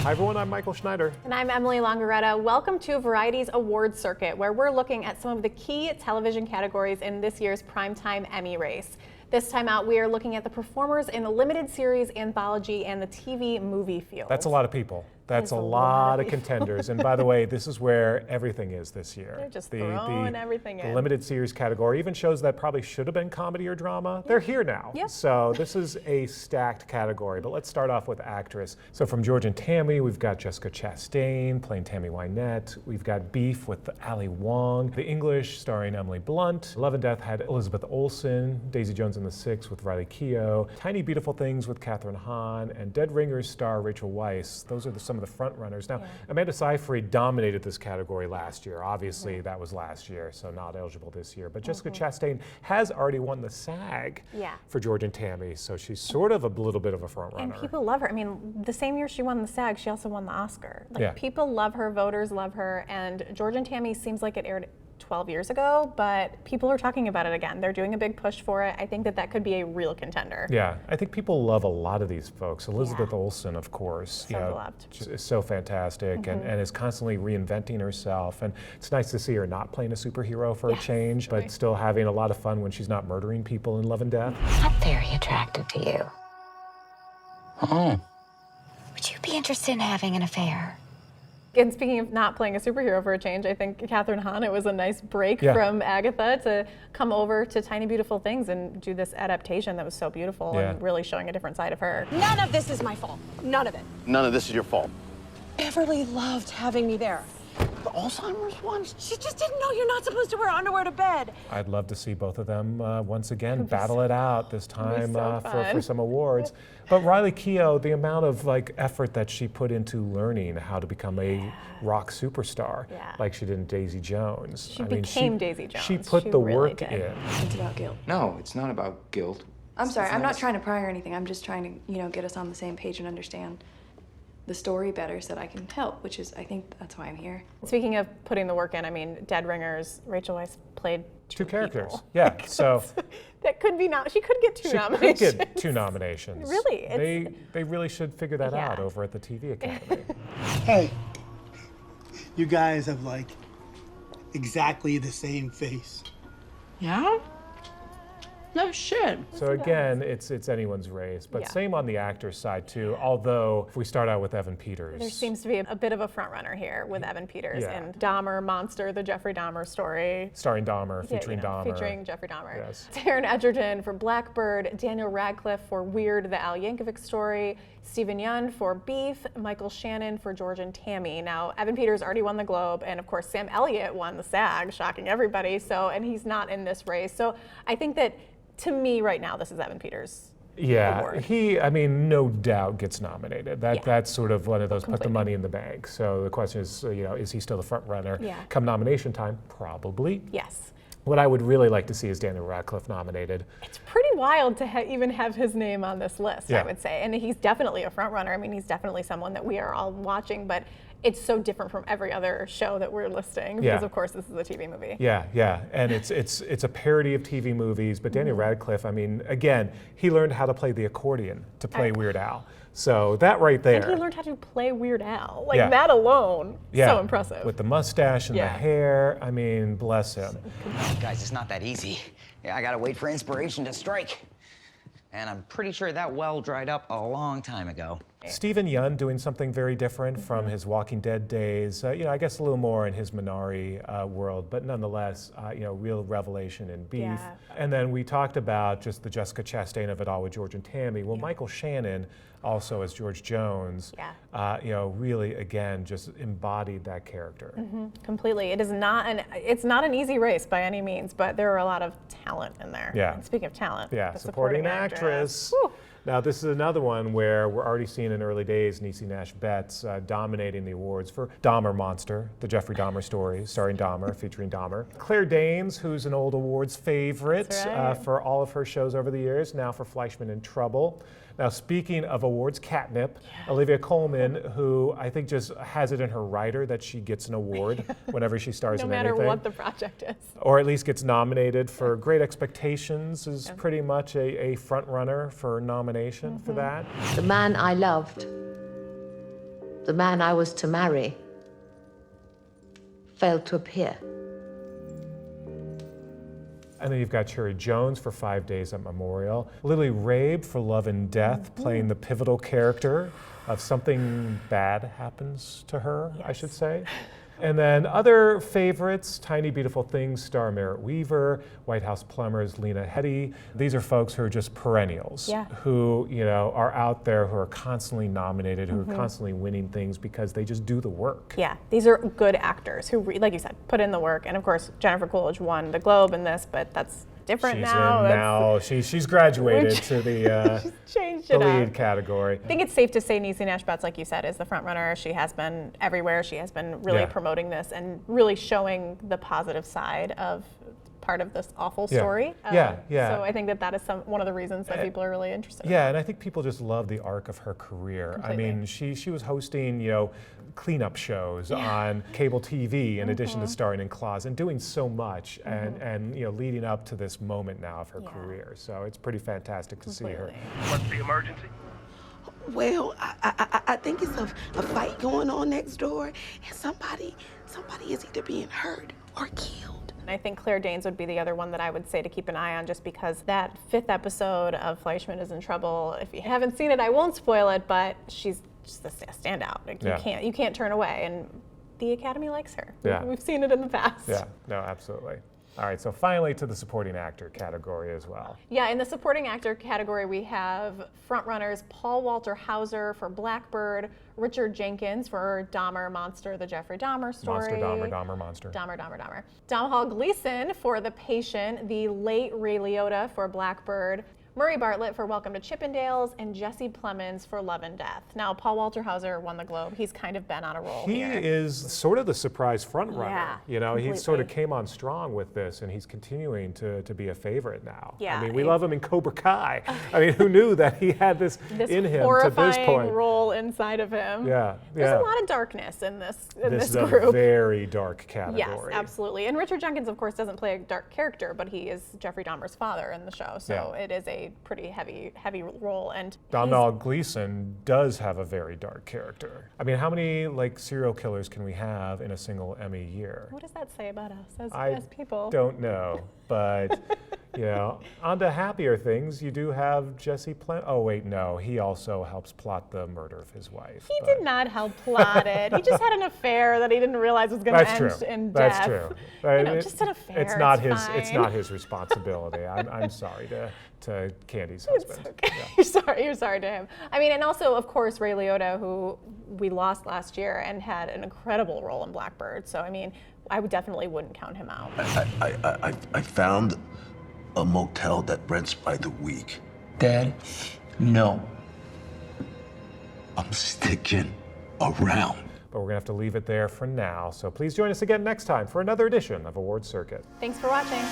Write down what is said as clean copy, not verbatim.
Hi everyone, I'm Michael Schneider. And I'm Emily Longeretta. Welcome to Variety's awards circuit, where we're looking at some of the key television categories in this year's primetime Emmy race. This time out, we are looking at the performers in the limited series, anthology, and the TV movie field. That's a lot of people. That's a lot of contenders. And by the way, this is where everything is this year. They're just throwing everything in. The limited series category, even shows that probably should have been comedy or drama, they're here now. Yep. So this is a stacked category. But let's start off with actress. So from George and Tammy, we've got Jessica Chastain playing Tammy Wynette. We've got Beef with Ali Wong. The English starring Emily Blunt. Love and Death had Elizabeth Olsen. Daisy Jones and the Six with Riley Keough. Tiny Beautiful Things with Kathryn Hahn. And Dead Ringers star Rachel Weisz. Those are some of the front runners. Now, Amanda Seyfried dominated this category last year. Obviously, that was last year, so not eligible this year. But Jessica Chastain has already won the SAG for George and Tammy, so she's sort of a little bit of a front runner. And people love her. I mean, the same year she won the SAG, she also won the Oscar. People love her, voters love her, and George and Tammy seems like it aired 12 years ago, but people are talking about it again. They're doing a big push for it. I think that could be a real contender. Yeah, I think people love a lot of these folks. Elizabeth Olsen, of course, is so fantastic and is constantly reinventing herself. And it's nice to see her not playing a superhero for a change, but still having a lot of fun when she's not murdering people in Love and Death. I'm very attractive to you. Oh. Would you be interested in having an affair? And speaking of not playing a superhero for a change, I think Kathryn Hahn, it was a nice break from Agatha to come over to Tiny Beautiful Things and do this adaptation that was so beautiful and really showing a different side of her. None of this is my fault. None of it. None of this is your fault. Beverly loved having me there. The Alzheimer's ones? She just didn't know you're not supposed to wear underwear to bed. I'd love to see both of them once again battle it out this time for some awards. But Riley Keough, the amount of effort that she put into learning how to become a rock superstar, like she did in Daisy Jones. She became Daisy Jones. She put the work in. It's about guilt. No, it's not about guilt. I'm sorry, I'm not trying to pry or anything. I'm just trying to, get us on the same page and understand the story better so that I can help, which is, I think that's why I'm here. Speaking of putting the work in, I mean, Dead Ringers, Rachel Weisz played two characters. People. Yeah, so that could be she could get two nominations. She could get two nominations. Really? They really should figure that out over at the TV Academy. Hey, you guys have exactly the same face. Yeah? No shit. So again, it's anyone's race, but same on the actor's side too, although if we start out with Evan Peters. There seems to be a bit of a front runner here with Evan Peters and Dahmer, Monster, the Jeffrey Dahmer story. Starring Dahmer, featuring Dahmer. Featuring Jeffrey Dahmer. Yes. Taron Egerton for Blackbird, Daniel Radcliffe for Weird, the Al Yankovic story, Stephen Yeun for Beef, Michael Shannon for George and Tammy. Now, Evan Peters already won the Globe, and of course, Sam Elliott won the SAG, shocking everybody, and he's not in this race. So I think that, to me right now, this is Evan Peters' award. He, no doubt gets nominated. That's sort of one of those put the money in the bank. So the question is, is he still the front runner? Come nomination time, probably. Yes. What I would really like to see is Daniel Radcliffe nominated. It's pretty wild to even have his name on this list, I would say. And he's definitely a front runner. I mean, he's definitely someone that we are all watching, but it's so different from every other show that we're listing because, of course, this is a TV movie. Yeah, and it's a parody of TV movies. But Daniel Radcliffe, again, he learned how to play the accordion to play Weird Al. So that right there. And he learned how to play Weird Al. That alone, so impressive. With the mustache and the hair, bless him. Guys, it's not that easy. I gotta wait for inspiration to strike. And I'm pretty sure that well dried up a long time ago. Stephen Yeun doing something very different from his Walking Dead days. I guess a little more in his Minari world, but nonetheless, real revelation in Beef. And then we talked about just the Jessica Chastain of it all with George and Tammy. Well, Michael Shannon, also as George Jones, really again just embodied that character. Completely. It's not an easy race by any means, but there are a lot of talent in there. And speaking of talent, the supporting actress. Now, this is another one where we're already seeing in early days Niecy Nash-Betts dominating the awards for Dahmer Monster, the Jeffrey Dahmer story, starring Dahmer, featuring Dahmer. Claire Danes, who's an old awards favorite for all of her shows over the years, now for Fleischman in Trouble. Now, speaking of awards, catnip, Olivia Colman, who I think just has it in her writer that she gets an award whenever she stars in anything. No matter what the project is. Or at least gets nominated for Great Expectations, is pretty much a front runner for nomination for that. The man I loved the man I was to marry, failed to appear. And then you've got Cherry Jones for 5 Days at Memorial. Lily Rabe for Love and Death, playing the pivotal character of something bad happens to her, I should say. And then other favorites, Tiny Beautiful Things star Merritt Weaver, White House Plumbers Lena Headey. These are folks who are just perennials, who are out there, who are constantly nominated, who are constantly winning things because they just do the work. Yeah, these are good actors who, like you said, put in the work. And of course, Jennifer Coolidge won the Globe in this, but that's different now. She's graduated to the changed the it lead up. category. I think it's safe to say Niecy Nash-Betts, like you said, is the front runner. She has been everywhere. She has been really promoting this and really showing the positive side of part of this awful story. Yeah. So I think that is one of the reasons that people are really interested. Yeah, and I think people just love the arc of her career. Completely. I mean, she was hosting, cleanup shows on cable TV in addition to starring in Claws and doing so much and leading up to this moment now of her career. So it's pretty fantastic to see her. What's the emergency? Well, I think it's a fight going on next door, and somebody is either being hurt or killed. And I think Claire Danes would be the other one that I would say to keep an eye on, just because that 5th episode of Fleischman is in Trouble, if you haven't seen it, I won't spoil it, but she's just a standout. Like, you can't turn away, and the Academy likes her. Yeah. We've seen it in the past. Yeah, no, absolutely. All right, so finally to the supporting actor category as well. Yeah, in the supporting actor category, we have frontrunners Paul Walter Hauser for Blackbird, Richard Jenkins for Dahmer, Monster, the Jeffrey Dahmer story. Monster, Dahmer, Monster. Dahmer. Domhnall Gleeson for The Patient, the late Ray Liotta for Blackbird, Murray Bartlett for Welcome to Chippendales, and Jesse Plemons for Love and Death. Now, Paul Walter Hauser won the Globe. He's kind of been on a roll here. He is sort of the surprise front runner. Yeah, he sort of came on strong with this, and he's continuing to be a favorite now. Yeah, I mean, we love him in Cobra Kai. I mean, who knew that he had this in him to this point? Role inside of him. Yeah. There's a lot of darkness in this group. This is a very dark category. Yes, absolutely. And Richard Jenkins, of course, doesn't play a dark character, but he is Jeffrey Dahmer's father in the show, so it is a pretty heavy role. And Domhnall Gleeson does have a very dark character. I mean, how many serial killers can we have in a single Emmy year? What does that say about us as people? I don't know, but on to happier things, you do have Jesse Plemons. Oh wait, no, he also helps plot the murder of his wife. He did not help plot it. He just had an affair that he didn't realize was going to end in death. That's true. Just an affair. It's not his. It's not his responsibility. I'm sorry to Candy's husband. Okay. You're sorry to him. I mean, and also, of course, Ray Liotta, who we lost last year and had an incredible role in Blackbird. So I mean, I definitely wouldn't count him out. I found a motel that rents by the week. Dad, no. I'm sticking around. But we're gonna have to leave it there for now. So please join us again next time for another edition of Award Circuit. Thanks for watching.